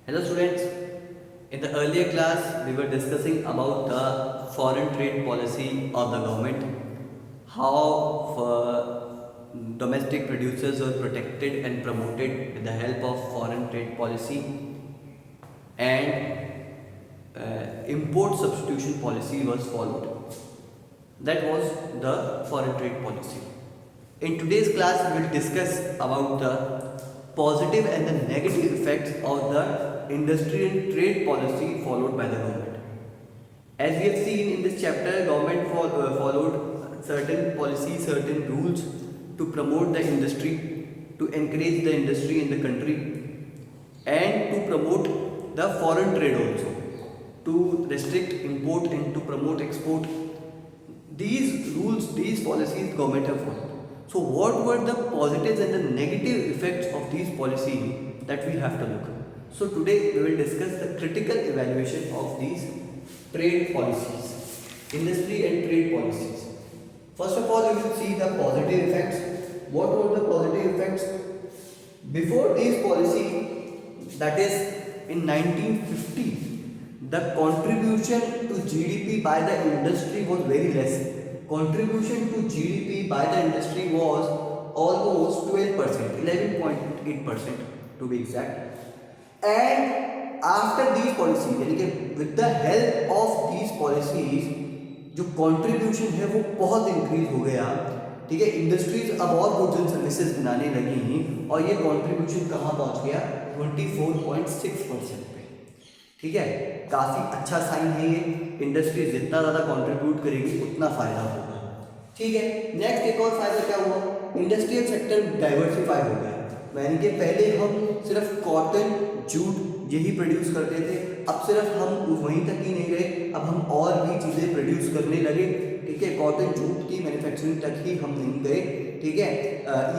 Hello students, in the earlier class we were discussing about the foreign trade policy of the government, how domestic producers were protected and promoted with the help of foreign trade policy and import substitution policy was followed. That was the foreign trade policy. In today's class, we will discuss about the positive and the negative effects of the industry and trade policy followed by the government. As we have seen in this chapter, government followed certain policies, certain rules to promote the industry, to encourage the industry in the country, and to promote the foreign trade also, to restrict import and to promote export. These rules, these policies government have followed. So what were the positives and the negative effects of these policies that we have to look at? So today we will discuss the critical evaluation of these trade policies, industry and trade policies. First of all, we will see the positive effects. What were the positive effects? Before these policy, that is in 1950, the contribution to GDP by the industry was very less. Contribution to GDP by the industry was almost 12%, 11.8% to be exact. And after these policies, यानी कि with the help of these policies, जो contribution है वो बहुत increase हो गया. ठीक है, इंडस्ट्रीज अब और गुड्स एंड सर्विसेज बनाने लगी और ये कंट्रीब्यूशन कहाँ पहुँच गया 24.6% पे. ठीक है, काफ़ी अच्छा साइन है ये. इंडस्ट्री जितना ज़्यादा कंट्रीब्यूट करेगी उतना फ़ायदा होगा. ठीक है, नेक्स्ट एक और फायदा क्या हुआ, इंडस्ट्रियल सेक्टर डाइवर्सिफाई हो गया. यानी कि पहले हम सिर्फ कॉटन जूट यही प्रोड्यूस करते थे, अब सिर्फ हम वहीं तक ही नहीं रहे, अब हम और भी चीज़ें प्रोड्यूस करने लगे. ठीक है, कॉटन जूट की मैन्युफैक्चरिंग तक ही हम नहीं गए. ठीक है,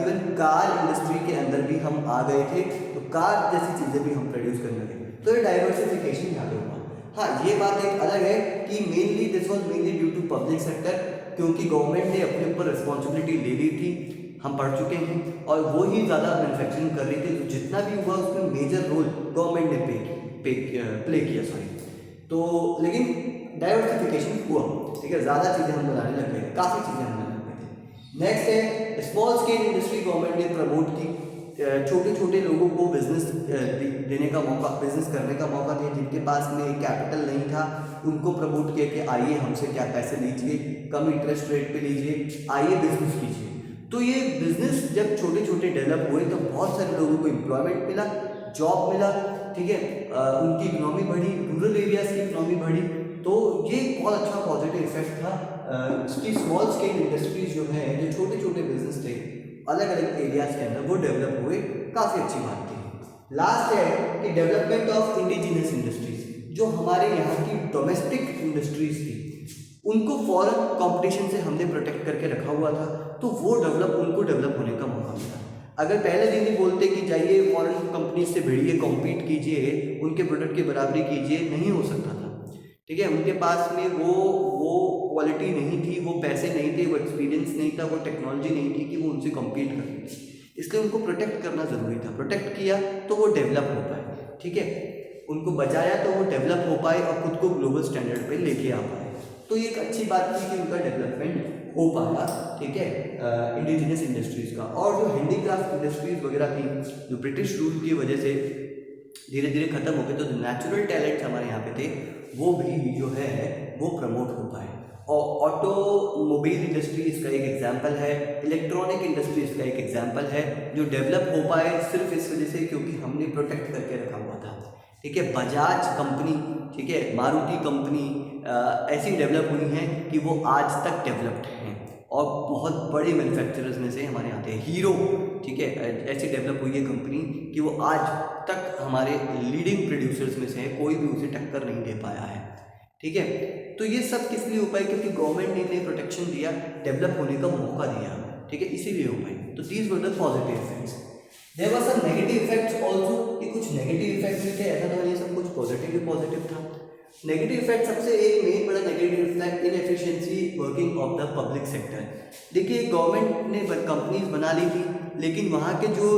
इवन कार इंडस्ट्री के अंदर भी हम आ गए थे, तो कार जैसी चीज़ें भी हम प्रोड्यूस करने लगे. तो ये डाइवर्सिफिकेशन यहाँ पे हुआ. हाँ, ये बात एक अलग है कि mainly this was mainly due to public sector, क्योंकि गवर्नमेंट ने अपने ऊपर रिस्पॉन्सिबिलिटी ले ली थी. हम पढ़ चुके हैं और वो ही ज़्यादा मैन्युफैक्चरिंग कर रही थी, तो जितना भी हुआ उसमें मेजर रोल गवर्नमेंट ने प्ले किया. तो लेकिन डाइवर्सिफिकेशन हुआ. ठीक है, ज़्यादा चीज़ें हम बनाने लग गए, काफ़ी चीज़ें हम बनाने लग गए. नेक्स्ट है स्मॉल स्केल इंडस्ट्री. गवर्नमेंट ने प्रमोट की, छोटे छोटे लोगों को बिजनेस देने का मौका, बिजनेस करने का मौका दिया. जिनके पास में कैपिटल नहीं था उनको प्रमोट किया कि आइए हमसे क्या पैसे लीजिए, कम इंटरेस्ट रेट पे लीजिए, आइए बिजनेस कीजिए. तो ये बिजनेस जब छोटे छोटे डेवलप हुए तो बहुत सारे लोगों को एम्प्लॉयमेंट मिला, जॉब मिला. ठीक है, उनकी इकोनॉमी बढ़ी, रूरल एरियाज की इकोनॉमी बढ़ी. तो ये बहुत अच्छा पॉजिटिव इफेक्ट था कि स्मॉल स्केल इंडस्ट्रीज जो है, जो छोटे छोटे बिजनेस थे अलग अलग एरियाज के अंदर, वो डेवलप हुए. काफ़ी अच्छी बात थी. लास्ट है कि डेवलपमेंट ऑफ इंडिजिनियस इंडस्ट्रीज. जो हमारे यहाँ की डोमेस्टिक इंडस्ट्रीज थी उनको फॉरेन कंपटीशन से हमने प्रोटेक्ट करके रखा हुआ था, तो वो उनको डेवलप होने का मौका मिला. अगर पहले दिन ही बोलते कि जाइए फॉरेन कंपनी से भिड़िए, कॉम्पीट कीजिए, उनके प्रोडक्ट की बराबरी कीजिए, नहीं हो सकता था. ठीक है, उनके पास में वो क्वालिटी नहीं थी, वो पैसे नहीं थे, वो एक्सपीरियंस नहीं था, वो टेक्नोलॉजी नहीं थी कि वो उनसे कम्पीट कर सके. इसलिए उनको प्रोटेक्ट करना ज़रूरी था. प्रोटेक्ट किया तो वो डेवलप हो पाए. ठीक है, उनको बचाया तो वो डेवलप हो पाए और खुद को ग्लोबल स्टैंडर्ड पे लेके आ पाए. तो ये एक अच्छी बात थी कि उनका डेवलपमेंट हो पाया. ठीक है, इंडिजिनियस इंडस्ट्रीज़ का. और जो हैंडीक्राफ्ट इंडस्ट्रीज़ वगैरह थी, जो ब्रिटिश रूल की वजह से धीरे धीरे ख़त्म हो गए, तो जो नेचुरल टैलेंट्स हमारे यहाँ पे थे वो भी जो है वो प्रमोट हो पाए. और ऑटोमोबाइल इंडस्ट्री इसका एक एग्जांपल है, इलेक्ट्रॉनिक इंडस्ट्री इसका एक एग्जांपल है, जो डेवलप हो पाए सिर्फ इस वजह से क्योंकि हमने प्रोटेक्ट करके रखा हुआ था. ठीक है, बजाज कंपनी, ठीक है, मारुति कंपनी ऐसी डेवलप हुई हैं कि वो आज तक डेवलप्ड हैं और बहुत बड़े मैन्युफैक्चरर्स में से हमारे यहाँ हैं. हीरो, ठीक है, ऐसी डेवलप हुई है कंपनी कि वो आज तक हमारे लीडिंग प्रोड्यूसर्स में से है, कोई भी उसे टक्कर नहीं दे पाया है. ठीक है, तो ये सब किस लिए हो पाए, क्योंकि गवर्नमेंट ने इन्हें प्रोटेक्शन दिया, डेवलप होने का मौका दिया. ठीक है, इसीलिए हो पाए. तो these were the positive effects. There were some negative effects also, कि कुछ नेगेटिव इफेक्ट्स भी थे, ऐसा तो नहीं सब कुछ पॉजिटिव ही पॉजिटिव था. नेगेटिव इफेक्ट सबसे एक मेन बड़ा negative effect inefficiency working of the public sector. देखिए, गवर्नमेंट ने कंपनीज बना ली थी, लेकिन वहाँ के जो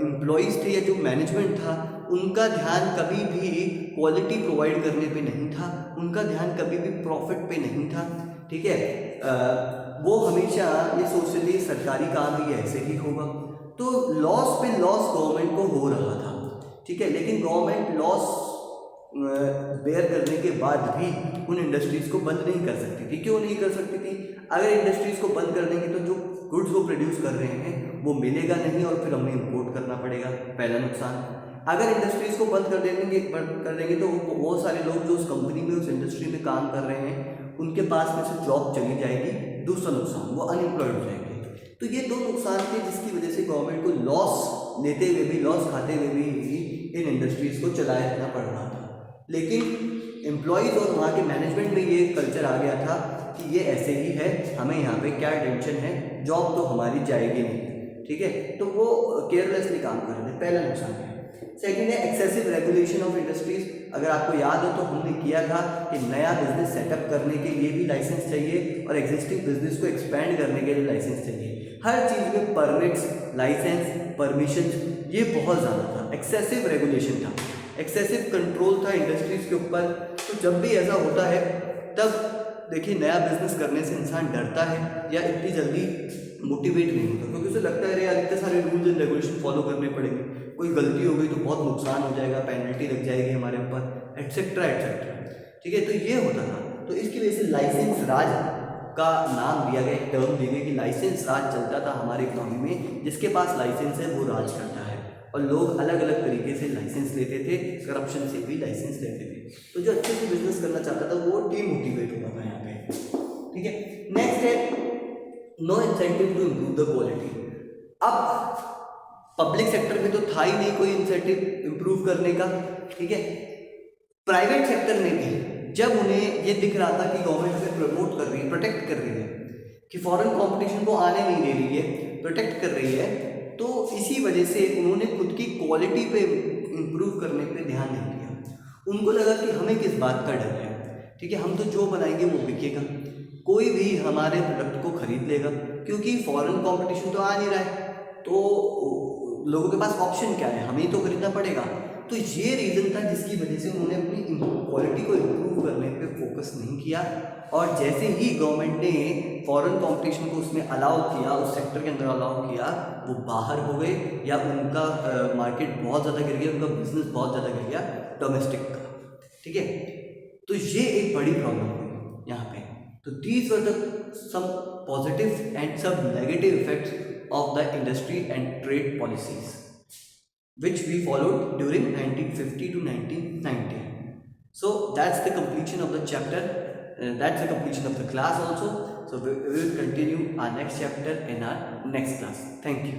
एम्प्लॉयज़ थे या जो मैनेजमेंट था उनका ध्यान कभी भी क्वालिटी प्रोवाइड करने पे नहीं था, उनका ध्यान कभी भी प्रॉफिट पे नहीं था, ठीक है। वो हमेशा ये सोच रही सरकारी काम ही ऐसे ही होगा, तो लॉस पे लॉस गवर्नमेंट को हो रहा था, ठीक है। लेकिन गवर्नमेंट लॉस बेयर करने के बाद भी उन इंडस्ट्रीज़ को बंद नहीं कर सकती थी। क्यों नहीं कर सकती थी? अगर इंडस्ट्रीज़ को बंद कर देंगे तो जो गुड्स वो प्रोड्यूस कर रहे हैं वो मिलेगा नहीं और फिर हमें इंपोर्ट करना पड़ेगा, पहला नुकसान। अगर इंडस्ट्रीज़ को बंद कर देंगे तो वो बहुत सारे लोग जो उस कंपनी में उस इंडस्ट्री में काम कर रहे हैं उनके पास में से जॉब चली जाएगी। दूसरा नुकसान, वो अनएम्प्लॉयड हो जाएंगे। तो ये दो नुकसान थे जिसकी वजह से गवर्नमेंट को लॉस लेते हुए भी, लॉस खाते हुए भी इन इंडस्ट्रीज़ को चलाए रखना पड़ रहा था। लेकिन एम्प्लॉयज़ और वहाँ के मैनेजमेंट में ये कल्चर आ गया था कि ये ऐसे ही है, हमें यहाँ पे क्या टेंशन है, जॉब तो हमारी जाएगी नहीं, ठीक है। तो वो केयरलेसली काम कर रहे थे, पहला नुकसान है। सेकेंड है एक्सेसिव रेगुलेशन ऑफ इंडस्ट्रीज। अगर आपको याद हो तो हमने किया था कि नया बिजनेस सेटअप करने के लिए भी लाइसेंस चाहिए और एग्जिस्टिंग बिजनेस को एक्सपेंड करने के लिए लाइसेंस चाहिए। हर चीज़ में परमिट्स, लाइसेंस, परमिशन, ये बहुत ज़्यादा था, एक्सेसिव रेगुलेशन था, एक्सेसिव कंट्रोल था इंडस्ट्रीज़ के ऊपर। तो जब भी ऐसा होता है तब देखिए नया बिजनेस करने से इंसान डरता है या इतनी जल्दी मोटिवेट नहीं होता, क्योंकि उसे लगता है यार इतने सारे रूल्स एंड रेगुलेशन फॉलो करने पड़ेंगे, कोई गलती हो गई तो बहुत नुकसान हो जाएगा, पेनल्टी लग जाएगी हमारे ऊपर, एट्सेट्रा एट्सेट्रा, ठीक है। तो ये होता था। तो इसकी वजह से लाइसेंस राज का नाम दिया गया, एक टर्म दी गई कि लाइसेंस राज चलता था हमारे इकोनॉमी में। जिसके पास लाइसेंस है वो राज करता है, और लोग अलग अलग तरीके से लाइसेंस लेते थे, करप्शन से भी लाइसेंस लेते थे। तो जो अच्छे से बिजनेस करना चाहता था वो डीमोटिवेट होता था यहाँ पे, ठीक है। नेक्स्ट है no incentive to improve the quality. अब पब्लिक सेक्टर में तो था ही नहीं कोई इंसेंटिव इम्प्रूव करने का, ठीक है। प्राइवेट सेक्टर में भी जब उन्हें ये दिख रहा था कि गवर्नमेंट हमें प्रमोट कर रही है, प्रोटेक्ट कर रही है, कि फॉरेन कंपटीशन को आने नहीं दे रही है, प्रोटेक्ट कर रही है, तो इसी वजह से उन्होंने खुद की क्वालिटी पे इम्प्रूव करने पे ध्यान नहीं दिया। उनको लगा कि हमें किस बात का डर है, ठीक है, हम तो जो बनाएंगे वो बिकेगा, कोई भी हमारे प्रोडक्ट को खरीद लेगा, क्योंकि फॉरेन कंपटीशन तो आ नहीं रहा है, तो लोगों के पास ऑप्शन क्या है, हमें ही तो खरीदना पड़ेगा। तो ये रीज़न था जिसकी वजह से उन्होंने अपनी क्वालिटी को इम्प्रूव करने पे फोकस नहीं किया। और जैसे ही गवर्नमेंट ने फॉरेन कंपटीशन को उसमें अलाउ किया, उस सेक्टर के अंदर अलाउ किया, वो बाहर हो गए या उनका मार्केट बहुत ज़्यादा गिर गया, उनका बिजनेस बहुत ज़्यादा गिर गया डोमेस्टिक का, ठीक है। तो ये एक बड़ी प्रॉब्लम हुई यहाँ पे। तो these were the some positive and some negative effects of the industry and trade policies which we followed during 1950 to 1990. So that's the completion of the chapter, that's the completion of the class also. So we will continue our next chapter in our next class. Thank you.